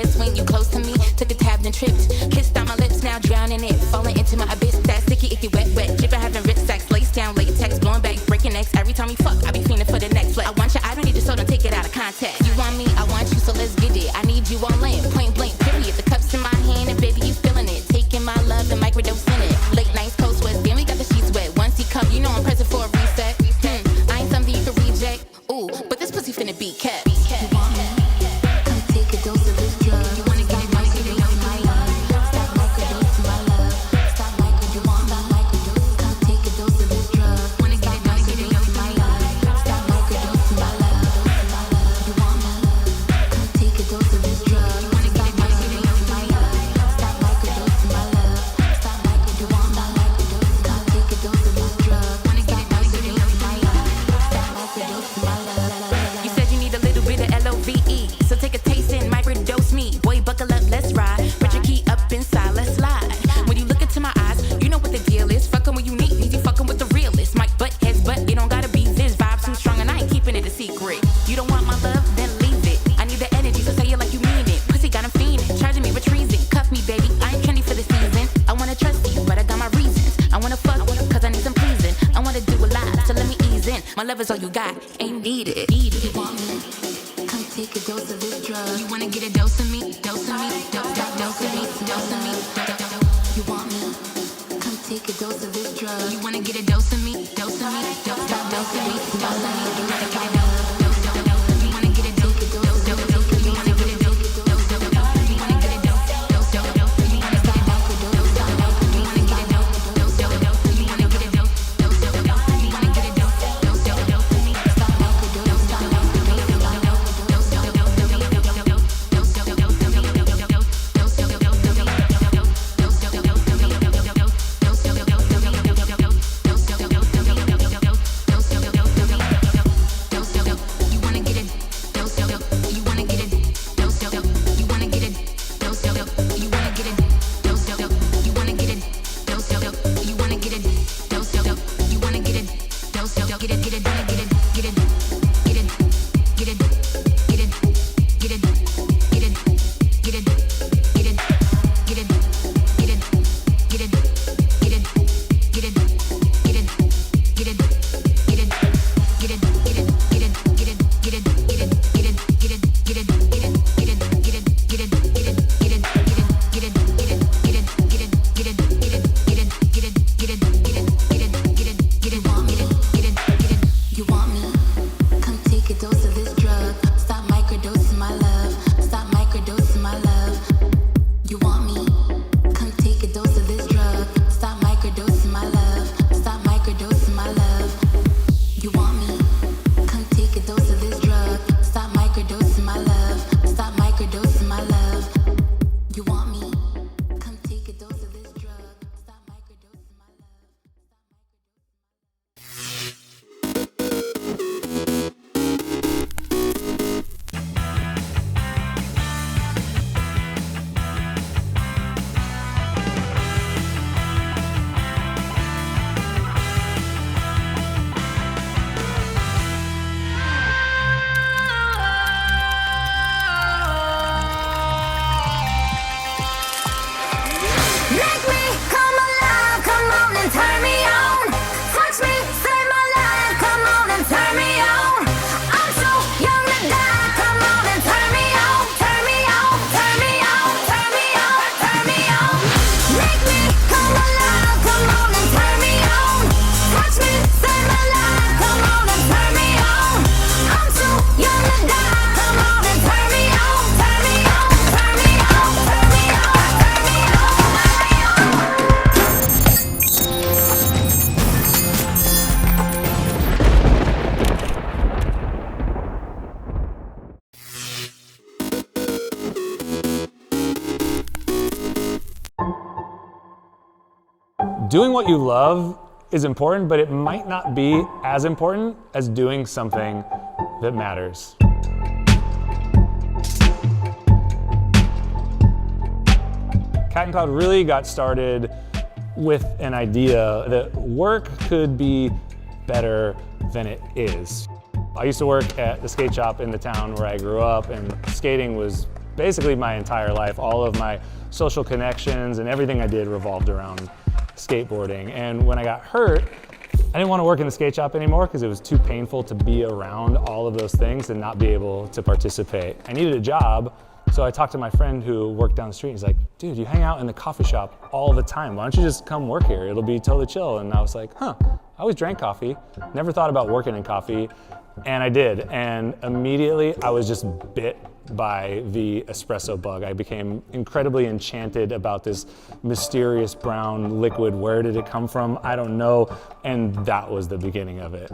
lips when you close to me. Took a tab, then tripped. Kissed on my lips, now drowning it. Falling into my abyss, that sticky, icky, wet, wet. Jibbing, having rich sex, lace down, latex, blowing back, breaking necks. Every time we fuck, I be fiending for the next flex. I want you, I don't need you, so don't take it out of context. You want me, I want you, so let's get it. I need you all in, point blank, period. The cups in my hand, and baby, you feeling it. Taking my love and microdosing it. Late nights, cold sweats, damn, we got the sheets wet. Once he come, you know I'm present for a reset. I ain't something you can reject. Ooh, but this pussy finna be kept. You want me? Come take a dose of this drug. You wanna get it, microdose my love. Stop microdosing my love. Stop microdose. You want stop microdose? Come take a dose of this drug. Wanna get it, microdose my love. Stop microdosing my love. You want me? Come take a dose of this drug. You wanna get it, microdose my love. Stop microdosing my love. Stop microdose. You want stop microdose? Come take a dose of this drug. Wanna get it, microdose my love. Stop microdosing my love. You said you need a little bit of LOVE, so take a taste and microdose me. Boy, buckle up, let's ride. Put your key up inside, let's slide. When you look into my eyes, you know what the deal is. Fucking when you need me, you fucking with the realest. Mic butt heads, but it don't gotta be this. Vibe too strong and I ain't keeping it a secret. You don't want my love, then leave it. I need the energy, so say it like you mean it. Pussy got him fiending, charging me with treason. Cuff me, baby, I ain't trendy for the season. I wanna trust you, but I got my reasons. I wanna fuck you, cause I need some pleasing. I wanna do a lot, so let me ease in. My love is all you got, ain't needed. You want me? Come take a dose of this drug. You wanna get a dose of me, dose of me, dose of me, dose of me. You want me? Come take a dose of this drug. You wanna get a dose of me, dose of me, dose of me, dose of me. You wanna get a dose, dose, dose, dose. You wanna get a dose, dose, dose, dose. You wanna get a dose, dose, dose, dose. You wanna get a dose, dose, dose, dose. You wanna get a dose, dose, dose, dose. You wanna get a dose, dose, dose, dose. You wanna get a dose, dose, dose, dose. You wanna get a dose, dose, dose, dose. Stop microdose, stop Doing what you love is important, but it might not be as important as doing something that matters. Cat and Cloud really got started with an idea that work could be better than it is. I used to work at the skate shop in the town where I grew up, and skating was basically my entire life. All of my social connections and everything I did revolved around skateboarding. And when I got hurt, I didn't want to work in the skate shop anymore because it was too painful to be around all of those things and not be able to participate. I needed a job, so I talked to my friend who worked down the street. He's like, dude, you hang out in the coffee shop all the time. Why don't you just come work here? It'll be totally chill. And I was like, huh, I always drank coffee, never thought about working in coffee, and I did. And immediately I was just bit by the espresso bug. I became incredibly enchanted about this mysterious brown liquid. Where did it come from? I don't know. And that was the beginning of it.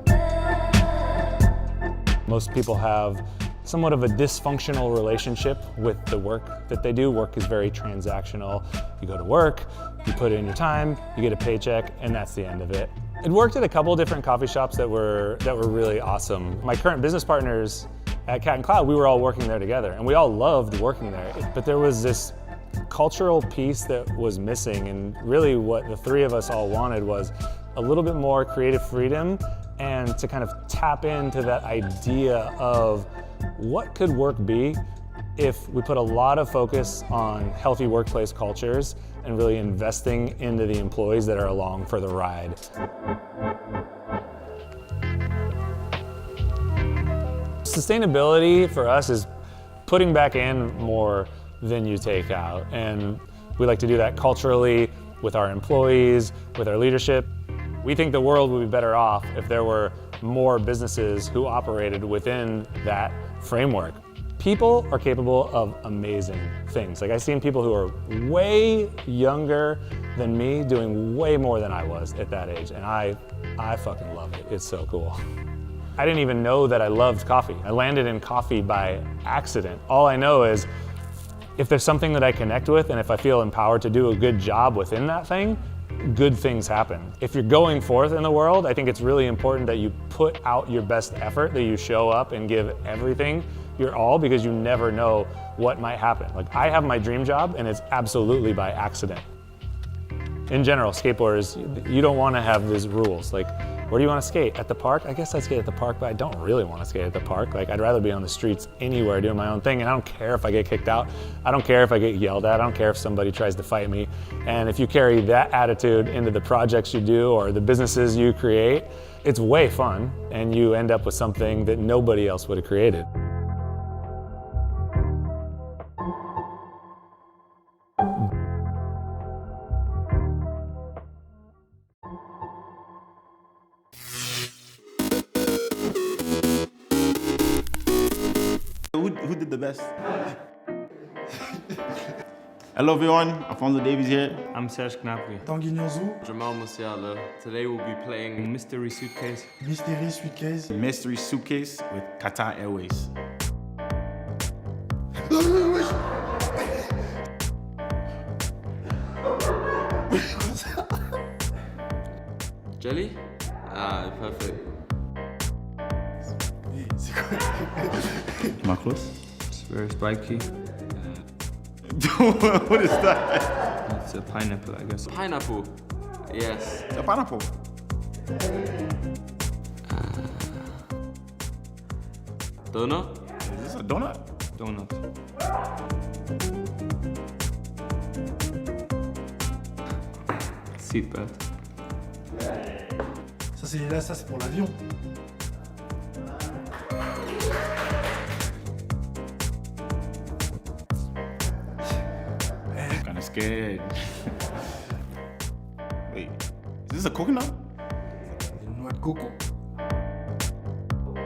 Most people have somewhat of a dysfunctional relationship with the work that they do. Work is very transactional. You go to work, you put in your time, you get a paycheck, and that's the end of it. I'd worked at a couple different coffee shops that were really awesome. My current business partners at Cat and Cloud, we were all working there together, and we all loved working there. But there was this cultural piece that was missing, and really what the three of us all wanted was a little bit more creative freedom and to kind of tap into that idea of what could work be if we put a lot of focus on healthy workplace cultures and really investing into the employees that are along for the ride. Sustainability for us is putting back in more than you take out. And we like to do that culturally with our employees, with our leadership. We think the world would be better off if there were more businesses who operated within that framework. People are capable of amazing things. Like I've seen people who are way younger than me doing way more than I was at that age, and I fucking love it. It's so cool. I didn't even know that I loved coffee. I landed in coffee by accident. All I know is if there's something that I connect with and if I feel empowered to do a good job within that thing, good things happen. If you're going forth in the world, I think it's really important that you put out your best effort, that you show up and give everything your all, because you never know what might happen. Like I have my dream job and it's absolutely by accident. In general, skateboarders, you don't want to have these rules. Like, where do you want to skate? At the park? I guess I'd skate at the park, but I don't really want to skate at the park. Like, I'd rather be on the streets anywhere doing my own thing, and I don't care if I get kicked out. I don't care if I get yelled at. I don't care if somebody tries to fight me. And if you carry that attitude into the projects you do or the businesses you create, it's way fun, and you end up with something that nobody else would have created. Who did the best? Hello everyone, Alfonso Davies here. I'm Serge Gnabry. Tanguy Nianzou. Jamal Musiala. Today we'll be playing Mystery Suitcase. Mystery Suitcase. Mystery Suitcase with Qatar Airways. Jelly? Ah, perfect. Am I close? It's very spiky. What is that? It's a pineapple, I guess. Pineapple. Yes. A pineapple. Donut? Is this a donut? Donut. Seatbelt. Ça c'est pour l'avion. I'm kinda scared. Wait, is this a coconut? Une noix de coco.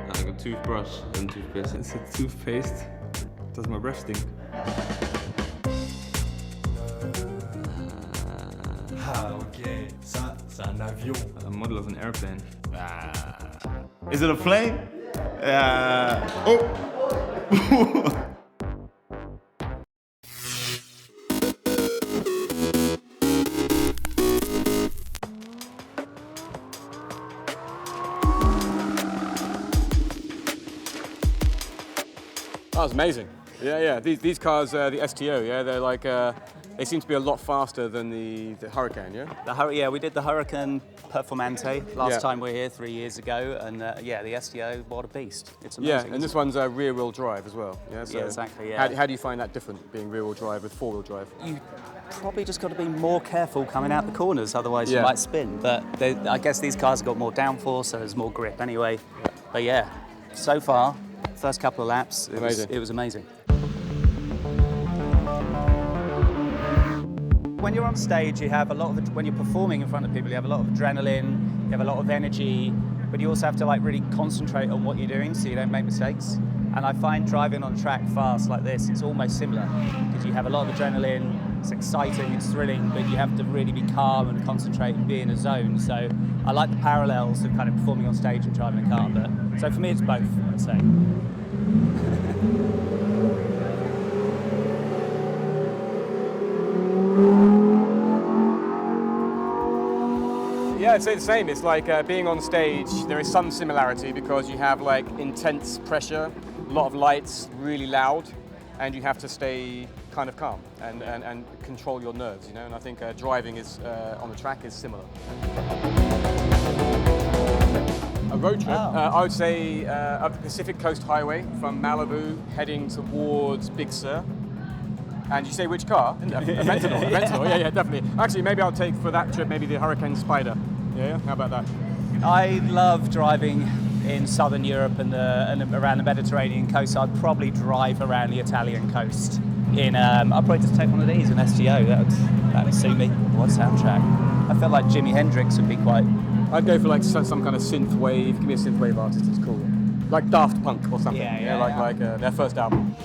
Like a toothbrush and toothpaste. It's a toothpaste. Does my breath stink? Ah ok, ça c'est un avion. A model of an airplane. Is it a plane? Oh! That was amazing. Yeah. These cars, the STO, yeah, they're like They seem to be a lot faster than the Hurricane, yeah? Yeah, we did the Hurricane Performante last Yeah. time we were here 3 years ago, and yeah, the STO, what a beast. It's Yeah, amazing. and this one's rear-wheel drive as well. Yeah, so Yeah, exactly, yeah. How do you find that different, being rear-wheel drive with four-wheel drive? You probably just got to be more careful coming out the corners, otherwise Yeah. you might spin. But I guess these cars have got more downforce, so there's more grip anyway. But yeah, so far, first couple of laps, it was amazing. When you're on stage, you have a lot of, when you're performing in front of people, you have a lot of adrenaline, you have a lot of energy, but you also have to like really concentrate on what you're doing so you don't make mistakes. And I find driving on a track fast like this, it's almost similar, because you have a lot of adrenaline, it's exciting, it's thrilling, but you have to really be calm and concentrate and be in a zone. So I like the parallels of kind of performing on stage and driving a car, but so for me it's both, I'd say. Yeah, I'd say the same. It's like being on stage, there is some similarity because you have like intense pressure, a lot of lights, really loud, and you have to stay kind of calm and control your nerves, you know, and I think driving is on the track is similar. A road trip, I would say up the Pacific Coast Highway from Malibu heading towards Big Sur. And you say which car? Aventador, yeah, definitely. Actually, maybe I'll take for that trip maybe the Hurricane Spider. Yeah, how about that? I love driving in southern Europe and around the Mediterranean coast. I'd probably drive around the Italian coast. I'll probably just take one of these, an STO. That would suit me. What soundtrack? I feel like Jimi Hendrix would be quite. I'd go for like some kind of synth wave. Give me a synth wave artist. It's cool. Like Daft Punk or something. Yeah. Like their first album.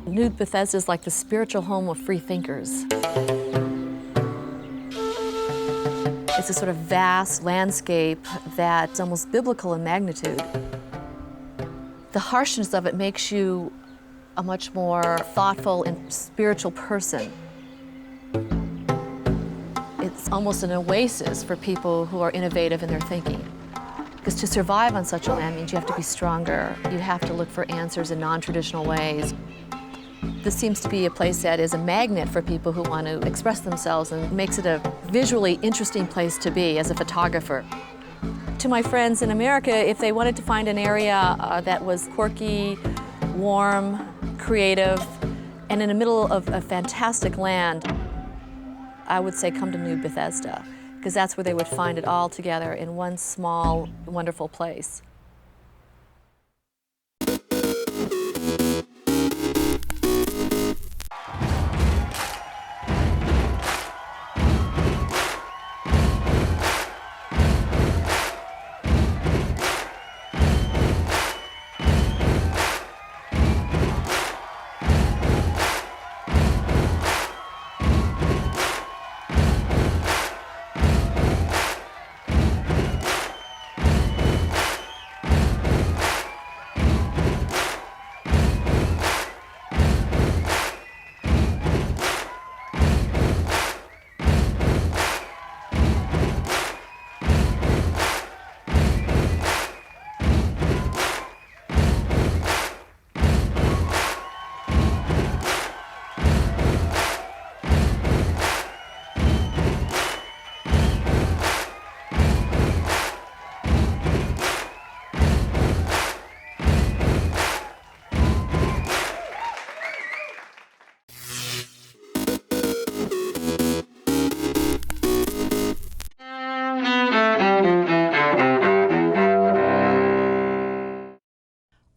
New Bethesda is like the spiritual home of free thinkers. It's a sort of vast landscape that's almost biblical in magnitude. The harshness of it makes you a much more thoughtful and spiritual person. It's almost an oasis for people who are innovative in their thinking. Because to survive on such a land means you have to be stronger. You have to look for answers in non-traditional ways. This seems to be a place that is a magnet for people who want to express themselves and makes it a visually interesting place to be as a photographer. To my friends in America, if they wanted to find an area that was quirky, warm, creative, and in the middle of a fantastic land, I would say come to New Bethesda, because that's where they would find it all together in one small, wonderful place.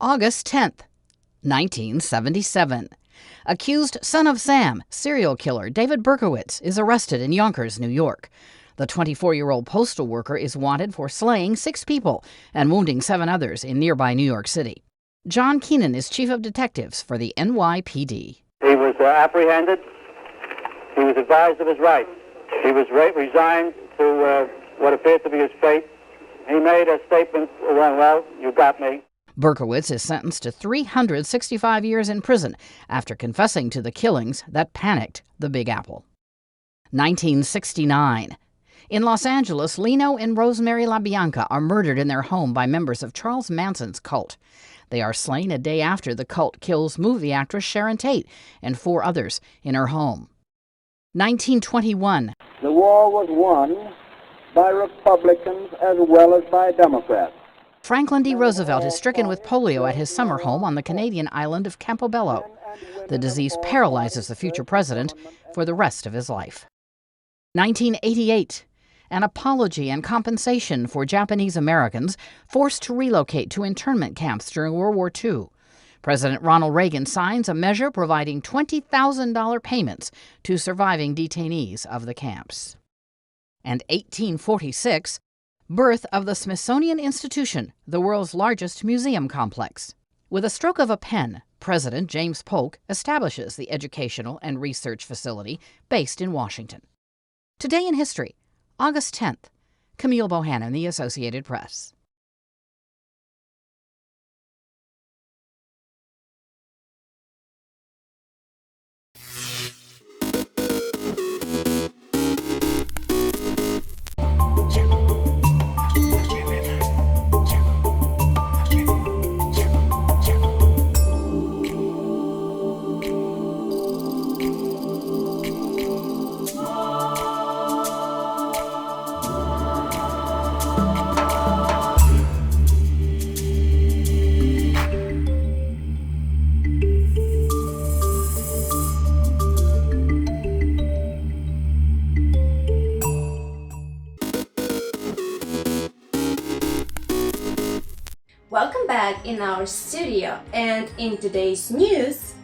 August 10th, 1977. Accused son of Sam, serial killer David Berkowitz, is arrested in Yonkers, New York. The 24-year-old postal worker is wanted for slaying 6 people and wounding 7 others in nearby New York City. John Keenan is chief of detectives for the NYPD. He was apprehended. He was advised of his rights. He was resigned to what appeared to be his fate. He made a statement, well, you got me. Berkowitz is sentenced to 365 years in prison after confessing to the killings that panicked the Big Apple. 1969. In Los Angeles, Lino and Rosemary LaBianca are murdered in their home by members of Charles Manson's cult. They are slain a day after the cult kills movie actress Sharon Tate and 4 others in her home. 1921. The war was won by Republicans as well as by Democrats. Franklin D. Roosevelt is stricken with polio at his summer home on the Canadian island of Campobello. The disease paralyzes the future president for the rest of his life. 1988. An apology and compensation for Japanese Americans forced to relocate to internment camps during World War II. President Ronald Reagan signs a measure providing $20,000 payments to surviving detainees of the camps. And 1846, birth of the Smithsonian Institution, the world's largest museum complex. With a stroke of a pen, President James Polk establishes the educational and research facility based in Washington. Today in history, August 10th, Camille Bohannon, The Associated Press. Welcome back in our studio, and in today's news,